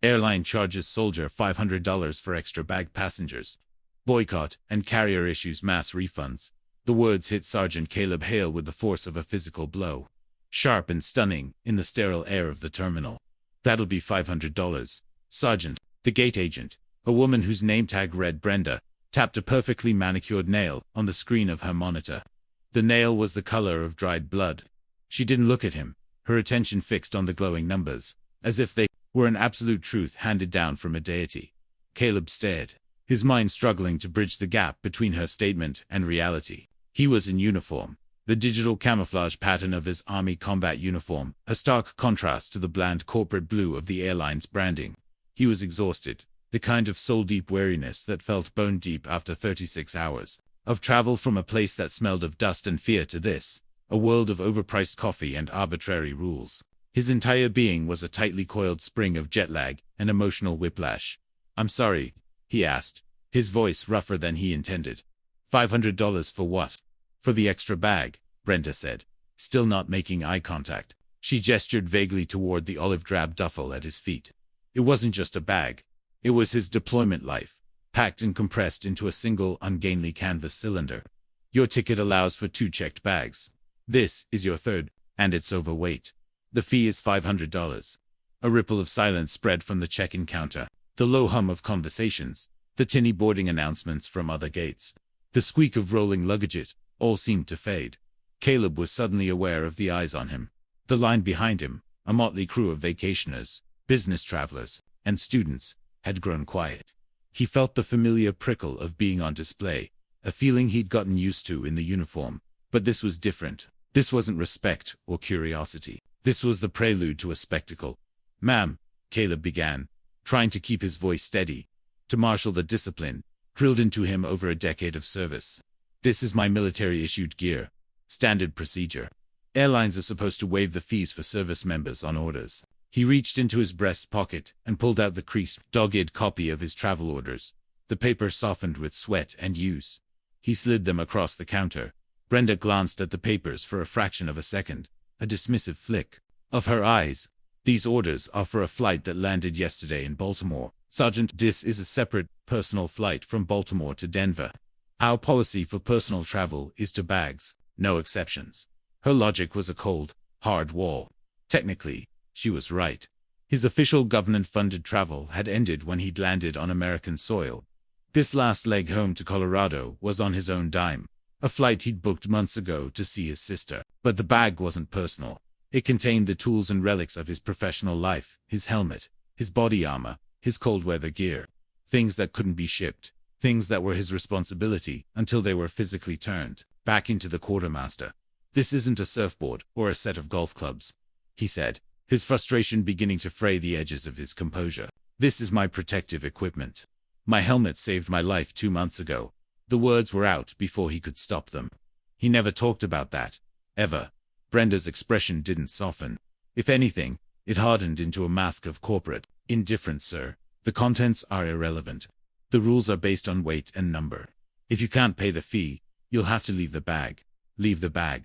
Airline charges soldier $500 for extra bag passengers. Boycott and carrier issues mass refunds. The words hit Sergeant Caleb Hale with the force of a physical blow. Sharp and stunning, in the sterile air of the terminal. That'll be $500. Sergeant, the gate agent, a woman whose name tag read Brenda, tapped a perfectly manicured nail on the screen of her monitor. The nail was the color of dried blood. She didn't look at him, her attention fixed on the glowing numbers, as if they were an absolute truth handed down from a deity. Caleb stared, his mind struggling to bridge the gap between her statement and reality. He was in uniform. The digital camouflage pattern of his Army combat uniform, a stark contrast to the bland corporate blue of the airline's branding. He was exhausted, the kind of soul-deep weariness that felt bone-deep after 36 hours of travel from a place that smelled of dust and fear to this, a world of overpriced coffee and arbitrary rules. His entire being was a tightly coiled spring of jet lag and emotional whiplash. "I'm sorry," he asked, his voice rougher than he intended. $500 for what? "For the extra bag," Brenda said, still not making eye contact. She gestured vaguely toward the olive-drab duffel at his feet. It wasn't just a bag. It was his deployment life, packed and compressed into a single ungainly canvas cylinder. "Your ticket allows for 2 checked bags. This is your third, and it's overweight. The fee is $500. A ripple of silence spread from the check-in counter, the low hum of conversations, the tinny boarding announcements from other gates, the squeak of rolling luggage, all seemed to fade. Caleb was suddenly aware of the eyes on him. The line behind him, a motley crew of vacationers, business travelers, and students, had grown quiet. He felt the familiar prickle of being on display, a feeling he'd gotten used to in the uniform. But this was different. This wasn't respect or curiosity. This was the prelude to a spectacle. "Ma'am," Caleb began, trying to keep his voice steady, to marshal the discipline drilled into him over a decade of service. "This is my military-issued gear. Standard procedure. Airlines are supposed to waive the fees for service members on orders." He reached into his breast pocket and pulled out the creased, dog-eared copy of his travel orders. The paper softened with sweat and use. He slid them across the counter. Brenda glanced at the papers for a fraction of a second, a dismissive flick of her eyes. "These orders are for a flight that landed yesterday in Baltimore. Sergeant, this is a separate, personal flight from Baltimore to Denver. Our policy for personal travel is to bags, no exceptions." Her logic was a cold, hard wall. Technically, she was right. His official government-funded travel had ended when he'd landed on American soil. This last leg home to Colorado was on his own dime, a flight he'd booked months ago to see his sister. But the bag wasn't personal. It contained the tools and relics of his professional life, his helmet, his body armor, his cold-weather gear. Things that couldn't be shipped. Things that were his responsibility until they were physically turned back into the quartermaster. "This isn't a surfboard or a set of golf clubs," he said, his frustration beginning to fray the edges of his composure. "This is my protective equipment. My helmet saved my life 2 months ago." The words were out before he could stop them. He never talked about that. Ever. Brenda's expression didn't soften. If anything, it hardened into a mask of corporate indifference. "Sir, the contents are irrelevant. The rules are based on weight and number. If you can't pay the fee, you'll have to leave the bag. Leave the bag."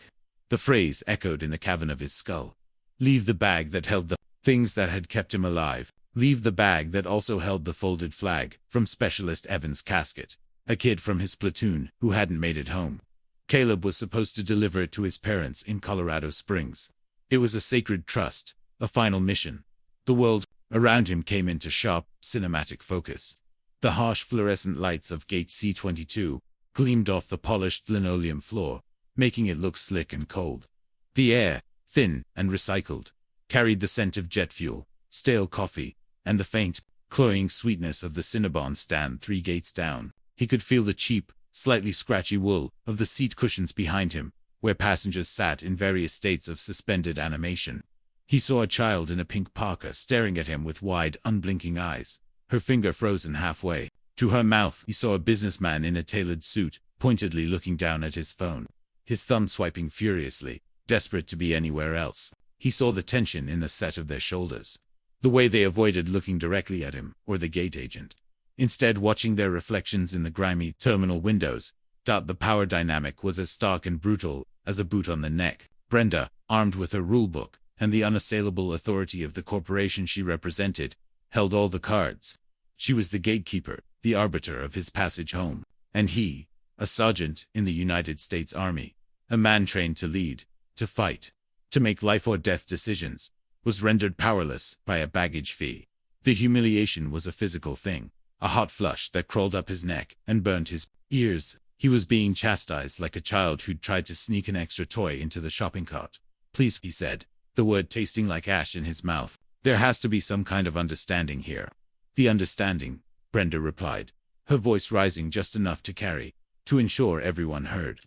The phrase echoed in the cavern of his skull. Leave the bag that held the things that had kept him alive. Leave the bag that also held the folded flag from Specialist Evans' casket, a kid from his platoon who hadn't made it home. Caleb was supposed to deliver it to his parents in Colorado Springs. It was a sacred trust, a final mission. The world around him came into sharp, cinematic focus. The harsh fluorescent lights of Gate C-22 gleamed off the polished linoleum floor, making it look slick and cold. The air, thin and recycled, carried the scent of jet fuel, stale coffee, and the faint, cloying sweetness of the Cinnabon stand 3 gates down. He could feel the cheap, slightly scratchy wool of the seat cushions behind him, where passengers sat in various states of suspended animation. He saw a child in a pink parka staring at him with wide, unblinking eyes, her finger frozen halfway to her mouth. He saw a businessman in a tailored suit, pointedly looking down at his phone, his thumb swiping furiously, desperate to be anywhere else. He saw the tension in the set of their shoulders, the way they avoided looking directly at him or the gate agent, instead watching their reflections in the grimy terminal windows. The power dynamic was as stark and brutal as a boot on the neck. Brenda, armed with her rulebook and the unassailable authority of the corporation she represented, held all the cards. She was the gatekeeper, the arbiter of his passage home. And he, a sergeant in the United States Army, a man trained to lead, to fight, to make life or death decisions, was rendered powerless by a baggage fee. The humiliation was a physical thing, a hot flush that crawled up his neck and burned his ears. He was being chastised like a child who'd tried to sneak an extra toy into the shopping cart. "Please," he said, the word tasting like ash in his mouth. "There has to be some kind of understanding here." "The understanding," Brenda replied, her voice rising just enough to ensure everyone heard,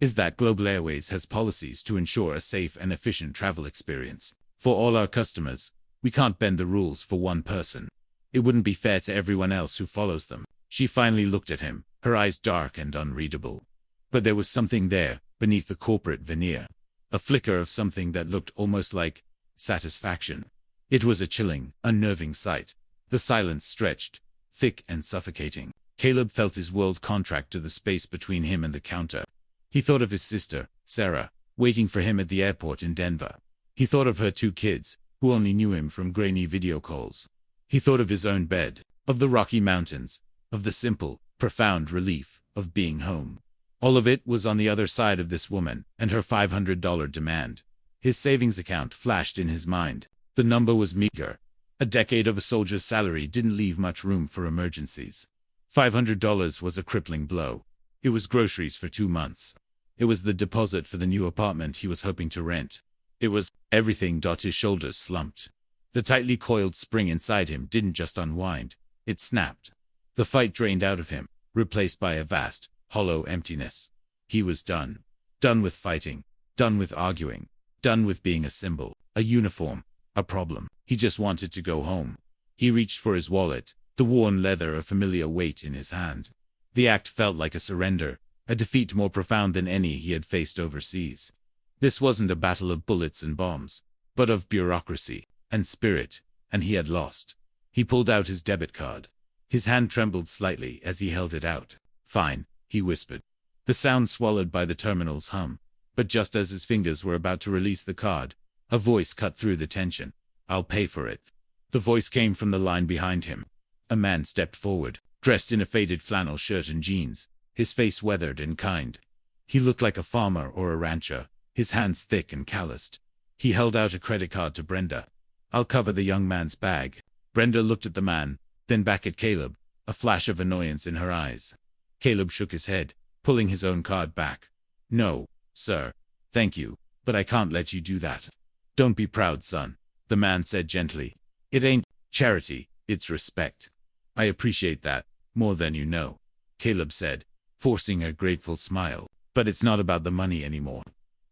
"is that Global Airways has policies to ensure a safe and efficient travel experience for all our customers. We can't bend the rules for one person. It wouldn't be fair to everyone else who follows them." She finally looked at him, her eyes dark and unreadable. But there was something there, beneath the corporate veneer. A flicker of something that looked almost like satisfaction. It was a chilling, unnerving sight. The silence stretched, thick and suffocating. Caleb felt his world contract to the space between him and the counter. He thought of his sister, Sarah, waiting for him at the airport in Denver. He thought of her 2 kids, who only knew him from grainy video calls. He thought of his own bed, of the Rocky Mountains, of the simple, profound relief of being home. All of it was on the other side of this woman and her $500 demand. His savings account flashed in his mind. The number was meager. A decade of a soldier's salary didn't leave much room for emergencies. $500 was a crippling blow. It was groceries for 2 months. It was the deposit for the new apartment he was hoping to rent. It was everything. His shoulders slumped. The tightly coiled spring inside him didn't just unwind, it snapped. The fight drained out of him, replaced by a vast, hollow emptiness. He was done. Done with fighting. Done with arguing. Done with being a symbol, a uniform, a problem. He just wanted to go home. He reached for his wallet, the worn leather a familiar weight in his hand. The act felt like a surrender, a defeat more profound than any he had faced overseas. This wasn't a battle of bullets and bombs, but of bureaucracy and spirit, and he had lost. He pulled out his debit card. His hand trembled slightly as he held it out. "Fine," he whispered. The sound swallowed by the terminal's hum, but just as his fingers were about to release the card, a voice cut through the tension. "I'll pay for it." The voice came from the line behind him. A man stepped forward, dressed in a faded flannel shirt and jeans, his face weathered and kind. He looked like a farmer or a rancher, his hands thick and calloused. He held out a credit card to Brenda. "I'll cover the young man's bag." Brenda looked at the man, then back at Caleb, a flash of annoyance in her eyes. Caleb shook his head, pulling his own card back. "No, sir. Thank you, but I can't let you do that." "Don't be proud, son," the man said gently. "It ain't charity, it's respect." "I appreciate that, more than you know," Caleb said, forcing a grateful smile. "But it's not about the money anymore."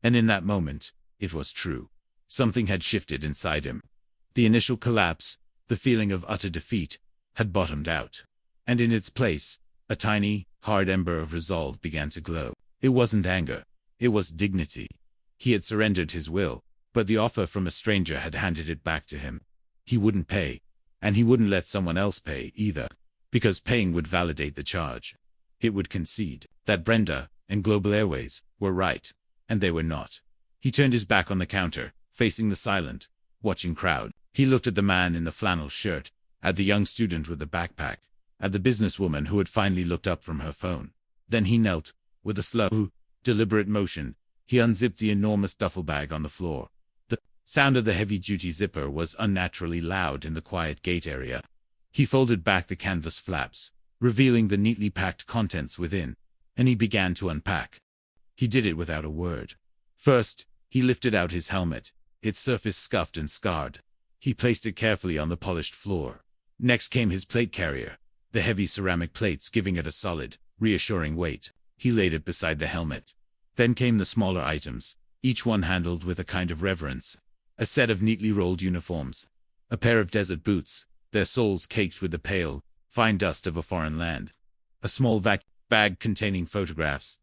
And in that moment, it was true. Something had shifted inside him. The initial collapse, the feeling of utter defeat, had bottomed out. And in its place, a tiny, hard ember of resolve began to glow. It wasn't anger. It was dignity. He had surrendered his will, but the offer from a stranger had handed it back to him. He wouldn't pay, and he wouldn't let someone else pay either, because paying would validate the charge. It would concede that Brenda and Global Airways were right, and they were not. He turned his back on the counter, facing the silent, watching crowd. He looked at the man in the flannel shirt, at the young student with the backpack, at the businesswoman who had finally looked up from her phone. Then he knelt. With a slow, deliberate motion, he unzipped the enormous duffel bag on the floor. The sound of the heavy-duty zipper was unnaturally loud in the quiet gate area. He folded back the canvas flaps, revealing the neatly packed contents within, and he began to unpack. He did it without a word. First, he lifted out his helmet, its surface scuffed and scarred. He placed it carefully on the polished floor. Next came his plate carrier, the heavy ceramic plates giving it a solid, reassuring weight. He laid it beside the helmet. Then came the smaller items, each one handled with a kind of reverence. A set of neatly rolled uniforms. A pair of desert boots, their soles caked with the pale, fine dust of a foreign land. A small bag containing photographs.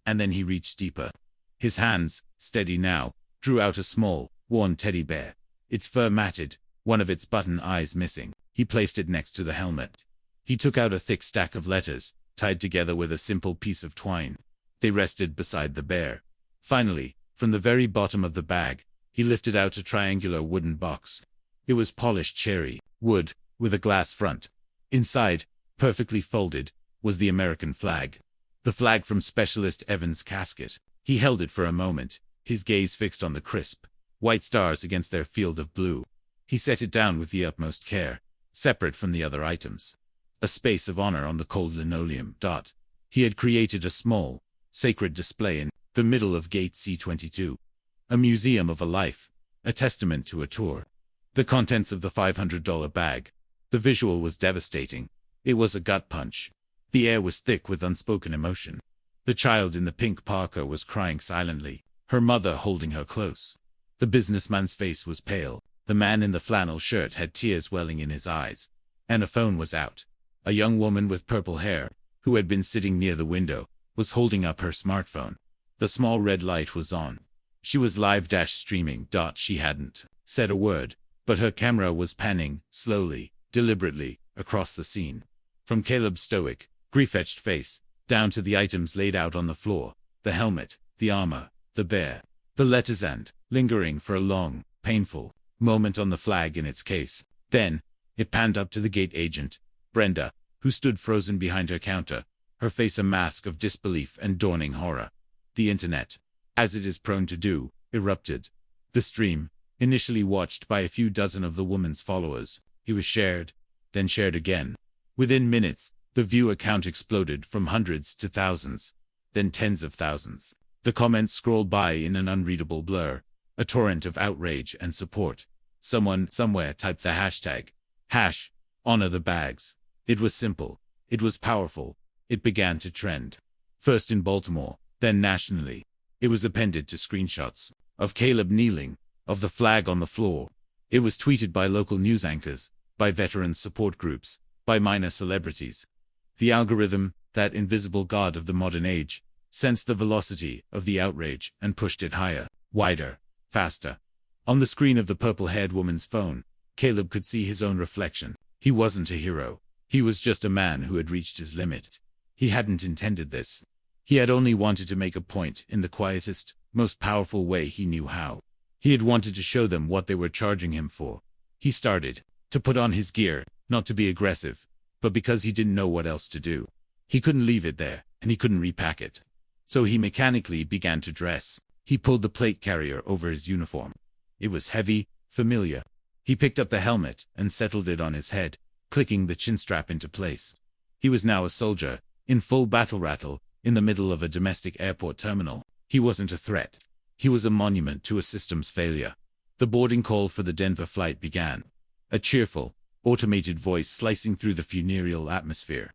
And then he reached deeper. His hands, steady now, drew out a small, worn teddy bear. Its fur matted, one of its button eyes missing. He placed it next to the helmet. He took out a thick stack of letters, tied together with a simple piece of twine. They rested beside the bear. Finally, from the very bottom of the bag, he lifted out a triangular wooden box. It was polished cherry wood, with a glass front. Inside, perfectly folded, was the American flag. The flag from Specialist Evans' casket. He held it for a moment, his gaze fixed on the crisp, white stars against their field of blue. He set it down with the utmost care, separate from the other items. A space of honor on the cold linoleum. He had created a small, sacred display in the middle of Gate C-22. A museum of a life, a testament to a tour. The contents of the $500 bag. The visual was devastating. It was a gut punch. The air was thick with unspoken emotion. The child in the pink parka was crying silently, her mother holding her close. The businessman's face was pale. The man in the flannel shirt had tears welling in his eyes. And a phone was out. A young woman with purple hair, who had been sitting near the window, was holding up her smartphone. The small red light was on. She was live-streaming. She hadn't said a word, but her camera was panning, slowly, deliberately, across the scene. From Caleb's stoic, grief-etched face, down to the items laid out on the floor, the helmet, the armor, the bear, the letters and, lingering for a long, painful moment on the flag in its case. Then, it panned up to the gate agent, Brenda, who stood frozen behind her counter, her face a mask of disbelief and dawning horror. The internet, as it is prone to do, erupted. The stream, initially watched by a few dozen of the woman's followers, it was shared, then shared again. Within minutes, the view count exploded from hundreds to thousands, then tens of thousands. The comments scrolled by in an unreadable blur, a torrent of outrage and support. Someone, somewhere typed the hashtag. Honor the bags. It was simple. It was powerful. It began to trend. First in Baltimore, then nationally. It was appended to screenshots of Caleb kneeling, of the flag on the floor. It was tweeted by local news anchors, by veteran support groups, by minor celebrities. The algorithm, that invisible god of the modern age, sensed the velocity of the outrage and pushed it higher, wider, faster. On the screen of the purple-haired woman's phone, Caleb could see his own reflection. He wasn't a hero. He was just a man who had reached his limit. He hadn't intended this. He had only wanted to make a point in the quietest, most powerful way he knew how. He had wanted to show them what they were charging him for. He started to put on his gear, not to be aggressive, but because he didn't know what else to do. He couldn't leave it there, and he couldn't repack it. So he mechanically began to dress. He pulled the plate carrier over his uniform. It was heavy, familiar. He picked up the helmet and settled it on his head, clicking the chin strap into place. He was now a soldier, in full battle rattle, in the middle of a domestic airport terminal. He wasn't a threat. He was a monument to a system's failure. The boarding call for the Denver flight began. A cheerful, automated voice slicing through the funereal atmosphere.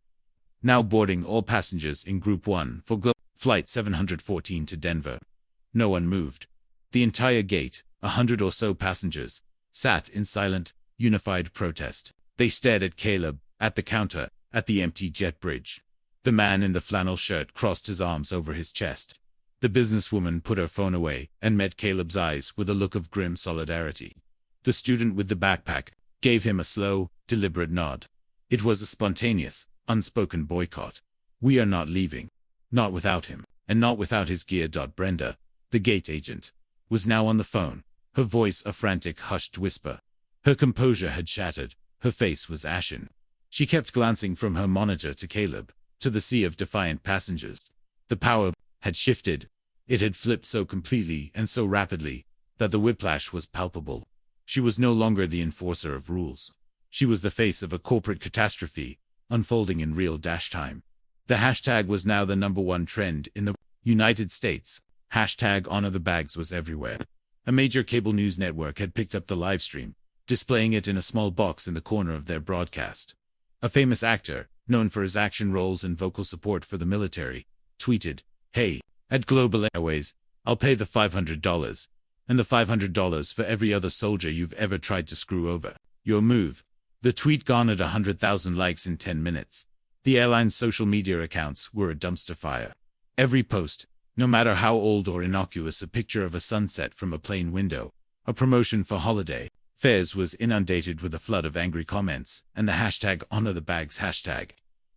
Now boarding all passengers in Group 1 for Flight 714 to Denver. No one moved. The entire gate, 100 or so passengers, sat in silent, unified protest. They stared at Caleb, at the counter, at the empty jet bridge. The man in the flannel shirt crossed his arms over his chest. The businesswoman put her phone away and met Caleb's eyes with a look of grim solidarity. The student with the backpack gave him a slow, deliberate nod. It was a spontaneous, unspoken boycott. We are not leaving. Not without him, and not without his gear. Brenda, the gate agent, was now on the phone, her voice a frantic, hushed whisper. Her composure had shattered, her face was ashen. She kept glancing from her monitor to Caleb, to the sea of defiant passengers. The power had shifted. It had flipped so completely and so rapidly that the whiplash was palpable. She was no longer the enforcer of rules. She was the face of a corporate catastrophe, unfolding in real time. The hashtag was now the #1 trend in the United States. Hashtag Honor the Bags was everywhere. A major cable news network had picked up the live stream, displaying it in a small box in the corner of their broadcast. A famous actor, known for his action roles and vocal support for the military, tweeted, "Hey, at Global Airways, I'll pay the $500, and the $500 for every other soldier you've ever tried to screw over. Your move." The tweet garnered 100,000 likes in 10 minutes. The airline's social media accounts were a dumpster fire. Every post, no matter how old or innocuous, a picture of a sunset from a plane window, a promotion for holiday fares, was inundated with a flood of angry comments, and the hashtag Honor the Bags hashtag.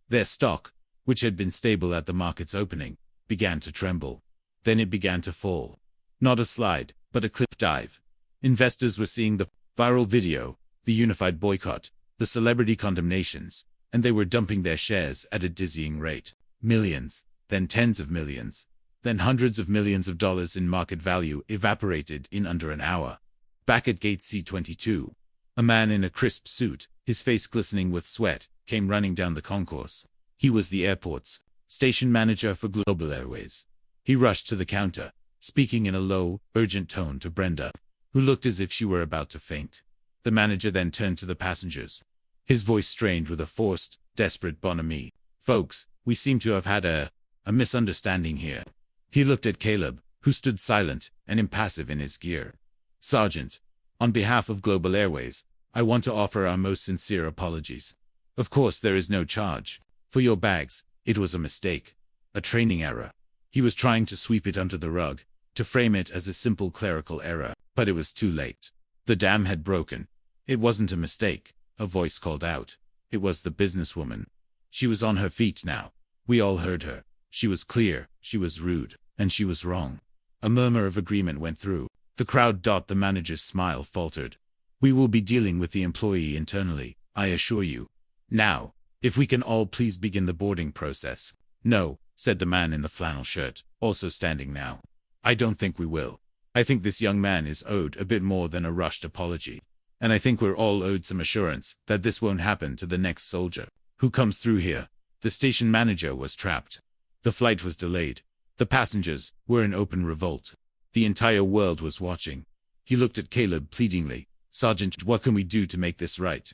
Their stock, which had been stable at the market's opening, began to tremble. Then it began to fall. Not a slide, but a cliff dive. Investors were seeing the viral video, the unified boycott, the celebrity condemnations, and they were dumping their shares at a dizzying rate. Millions, then tens of millions, then hundreds of millions of dollars in market value evaporated in under an hour. Back at gate C-22, a man in a crisp suit, his face glistening with sweat, came running down the concourse. He was the airport's station manager for Global Airways. He rushed to the counter, speaking in a low, urgent tone to Brenda, who looked as if she were about to faint. The manager then turned to the passengers. His voice strained with a forced, desperate bonhomie. "Folks, we seem to have had a misunderstanding here." He looked at Caleb, who stood silent and impassive in his gear. "Sergeant, on behalf of Global Airways, I want to offer our most sincere apologies. Of course there is no charge. For your bags, it was a mistake. A training error." He was trying to sweep it under the rug, to frame it as a simple clerical error, but it was too late. The dam had broken. "It wasn't a mistake," a voice called out. It was the businesswoman. She was on her feet now. We all heard her. She was clear, she was rude, and she was wrong. A murmur of agreement went through. The crowd. The manager's smile faltered. "We will be dealing with the employee internally, I assure you. Now, if we can all please begin the boarding process." "No," said the man in the flannel shirt, also standing now. "I don't think we will. I think this young man is owed a bit more than a rushed apology. And I think we're all owed some assurance that this won't happen to the next soldier who comes through here." The station manager was trapped. The flight was delayed. The passengers were in open revolt. The entire world was watching. He looked at Caleb pleadingly. "Sergeant, what can we do to make this right?"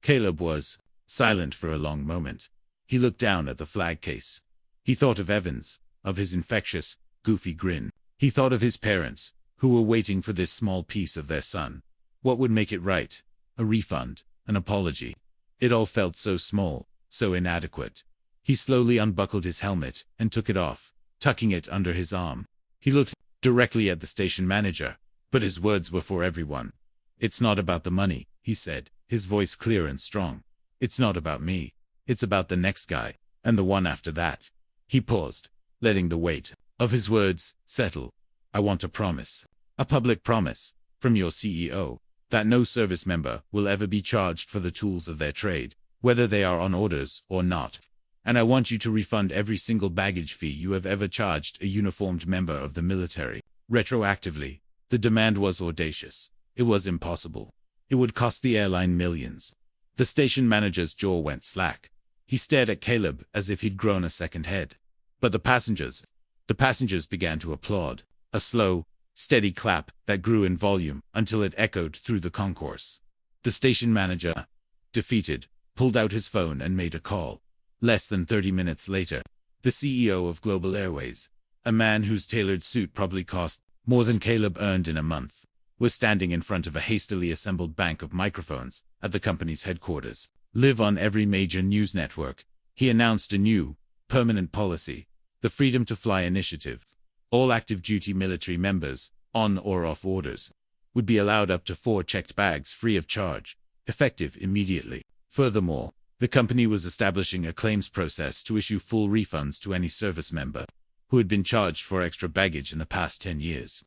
Caleb was silent for a long moment. He looked down at the flag case. He thought of Evans, of his infectious, goofy grin. He thought of his parents, who were waiting for this small piece of their son. What would make it right? A refund, an apology. It all felt so small, so inadequate. He slowly unbuckled his helmet and took it off, tucking it under his arm. He looked directly at the station manager, but his words were for everyone. "It's not about the money," he said, his voice clear and strong. "It's not about me. It's about the next guy, and the one after that." He paused, letting the weight of his words settle. "I want a promise, a public promise, from your CEO, that no service member will ever be charged for the tools of their trade, whether they are on orders or not. And I want you to refund every single baggage fee you have ever charged a uniformed member of the military, retroactively." The demand was audacious. It was impossible. It would cost the airline millions. The station manager's jaw went slack. He stared at Caleb as if he'd grown a second head. But the passengers began to applaud. A slow, steady clap that grew in volume until it echoed through the concourse. The station manager, defeated, pulled out his phone and made a call. Less than 30 minutes later, the CEO of Global Airways, a man whose tailored suit probably cost more than Caleb earned in a month, was standing in front of a hastily assembled bank of microphones at the company's headquarters. Live on every major news network. He announced a new, permanent policy, the Freedom to Fly Initiative. All active duty military members, on or off orders, would be allowed up to 4 checked bags free of charge, effective immediately. Furthermore, the company was establishing a claims process to issue full refunds to any service member who had been charged for extra baggage in the past 10 years.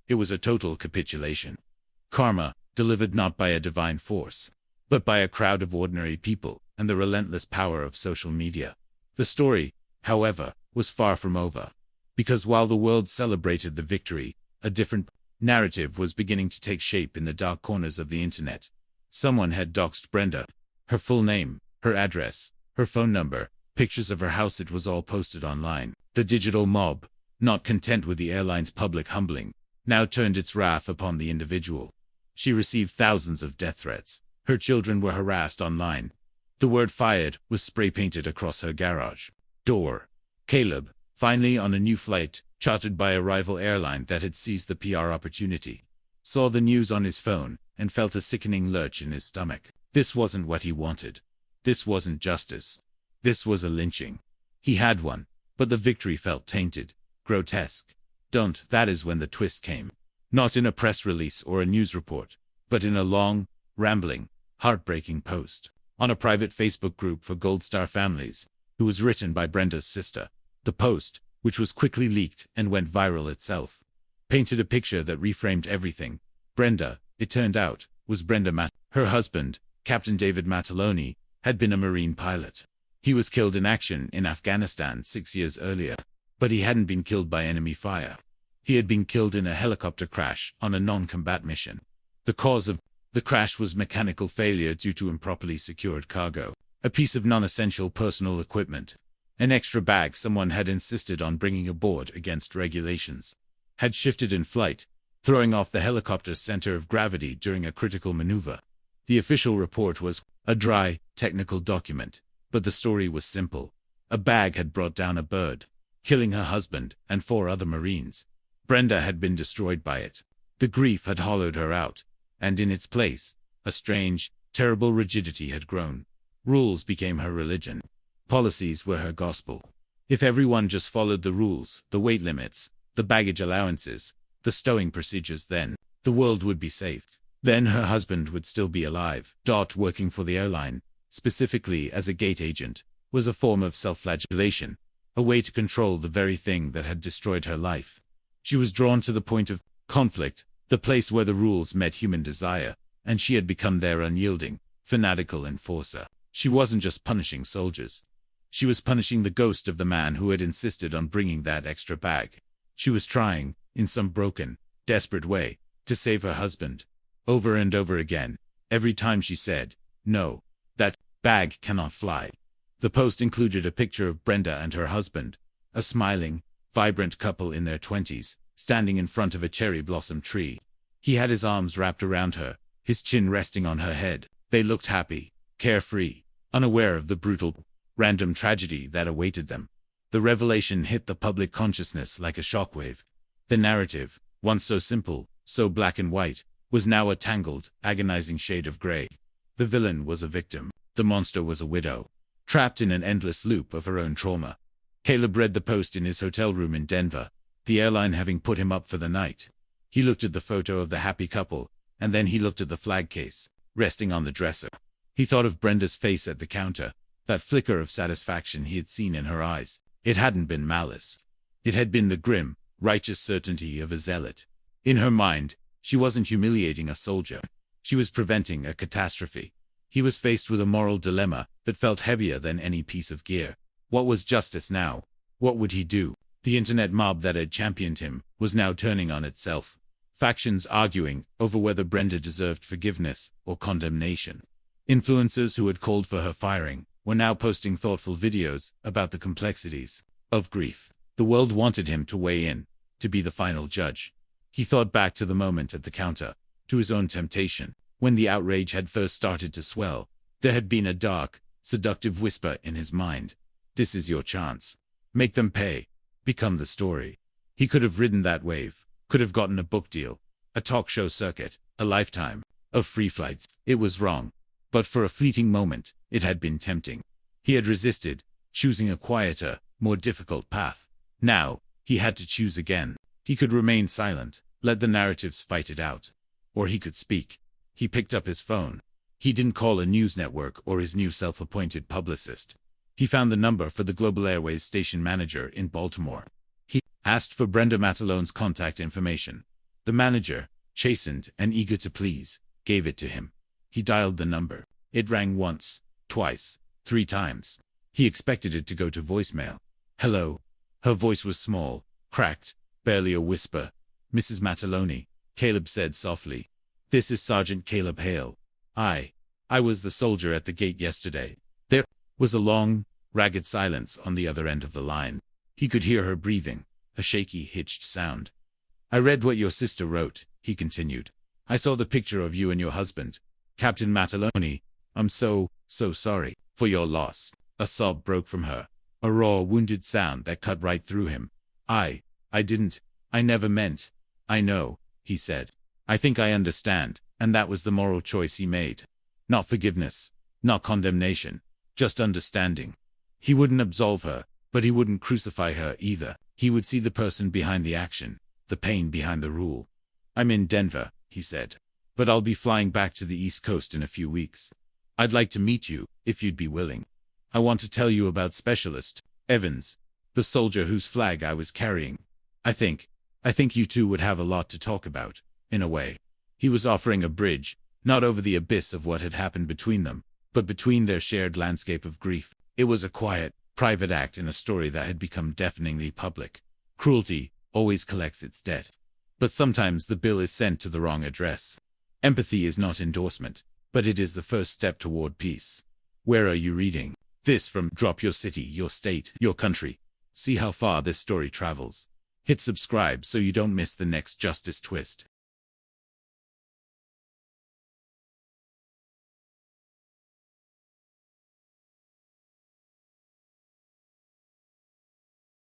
It was a total capitulation. Karma, delivered not by a divine force, but by a crowd of ordinary people and the relentless power of social media. The story, however, was far from over. Because while the world celebrated the victory, a different narrative was beginning to take shape in the dark corners of the internet. Someone had doxed Brenda. Her full name, her address, her phone number, pictures of her house. It was all posted online. The digital mob, not content with the airline's public humbling, now turned its wrath upon the individual. She received thousands of death threats. Her children were harassed online. The word "fired" was spray-painted across her garage door. Caleb, finally on a new flight, chartered by a rival airline that had seized the PR opportunity, saw the news on his phone and felt a sickening lurch in his stomach. This wasn't what he wanted. This wasn't justice. This was a lynching. He had won, but the victory felt tainted, grotesque. That is when the twist came. Not in a press release or a news report, but in a long, rambling, heartbreaking post on a private Facebook group for Gold Star families, who was written by Brenda's sister. The post, which was quickly leaked and went viral itself, painted a picture that reframed everything. Brenda, it turned out, was Brenda Matt. Her husband, Captain David Mataloni, had been a Marine pilot. He was killed in action in Afghanistan 6 years earlier, but he hadn't been killed by enemy fire. He had been killed in a helicopter crash on a non-combat mission. The cause of the crash was mechanical failure due to improperly secured cargo, a piece of non-essential personal equipment. An extra bag someone had insisted on bringing aboard against regulations had shifted in flight, throwing off the helicopter's center of gravity during a critical maneuver. The official report was a dry, technical document, but the story was simple. A bag had brought down a bird, killing her husband and 4 other Marines. Brenda had been destroyed by it. The grief had hollowed her out, and in its place, a strange, terrible rigidity had grown. Rules became her religion. Policies were her gospel. If everyone just followed the rules, the weight limits, the baggage allowances, the stowing procedures, then the world would be saved. Then her husband would still be alive. Working for the airline, specifically as a gate agent, was a form of self-flagellation, a way to control the very thing that had destroyed her life. She was drawn to the point of conflict, the place where the rules met human desire, and she had become their unyielding, fanatical enforcer. She wasn't just punishing soldiers. She was punishing the ghost of the man who had insisted on bringing that extra bag. She was trying, in some broken, desperate way, to save her husband. Over and over again, every time she said, "No, that bag cannot fly." The post included a picture of Brenda and her husband, a smiling, vibrant couple in their 20s, standing in front of a cherry blossom tree. He had his arms wrapped around her, his chin resting on her head. They looked happy, carefree, unaware of the brutal, random tragedy that awaited them. The revelation hit the public consciousness like a shockwave. The narrative, once so simple, so black and white, was now a tangled, agonizing shade of gray. The villain was a victim. The monster was a widow, trapped in an endless loop of her own trauma. Caleb read the post in his hotel room in Denver, the airline having put him up for the night. He looked at the photo of the happy couple, and then he looked at the flag case, resting on the dresser. He thought of Brenda's face at the counter, that flicker of satisfaction he had seen in her eyes. It hadn't been malice. It had been the grim, righteous certainty of a zealot. In her mind, she wasn't humiliating a soldier. She was preventing a catastrophe. He was faced with a moral dilemma that felt heavier than any piece of gear. What was justice now? What would he do? The internet mob that had championed him was now turning on itself. Factions arguing over whether Brenda deserved forgiveness or condemnation. Influencers who had called for her firing were now posting thoughtful videos about the complexities of grief. The world wanted him to weigh in, to be the final judge. He thought back to the moment at the counter, to his own temptation. When the outrage had first started to swell, there had been a dark, seductive whisper in his mind. This is your chance. Make them pay. Become the story. He could have ridden that wave, could have gotten a book deal, a talk show circuit, a lifetime of free flights. It was wrong. But for a fleeting moment, it had been tempting. He had resisted, choosing a quieter, more difficult path. Now, he had to choose again. He could remain silent, let the narratives fight it out. Or he could speak. He picked up his phone. He didn't call a news network or his new self-appointed publicist. He found the number for the Global Airways station manager in Baltimore. He asked for Brenda Mataloni's contact information. The manager, chastened and eager to please, gave it to him. He dialed the number. It rang once, twice, 3 times. He expected it to go to voicemail. Hello. Her voice was small, cracked, barely a whisper. Mrs. Mataloni, Caleb said softly. This is Sergeant Caleb Hale. I was the soldier at the gate yesterday. There was a long, ragged silence on the other end of the line. He could hear her breathing, a shaky, hitched sound. I read what your sister wrote, he continued. I saw the picture of you and your husband, Captain Mataloni. I'm so sorry for your loss. A sob broke from her, a raw, wounded sound that cut right through him. I never meant. I know, he said. I think I understand, and that was the moral choice he made. Not forgiveness, not condemnation, just understanding. He wouldn't absolve her, but he wouldn't crucify her either. He would see the person behind the action, the pain behind the rule. I'm in Denver, he said, but I'll be flying back to the East Coast in a few weeks. I'd like to meet you, if you'd be willing. I want to tell you about Specialist Evans, the soldier whose flag I was carrying. I think you two would have a lot to talk about, in a way. He was offering a bridge, Not over the abyss of what had happened between them, but between their shared landscape of grief. It was a quiet, private act in a story that had become deafeningly public. Cruelty always collects its debt. But sometimes the bill is sent to the wrong address. Empathy is not endorsement, but it is the first step toward peace. Where are you reading? This from Drop Your City, Your State, Your Country. See how far this story travels. Hit subscribe so you don't miss the next justice twist.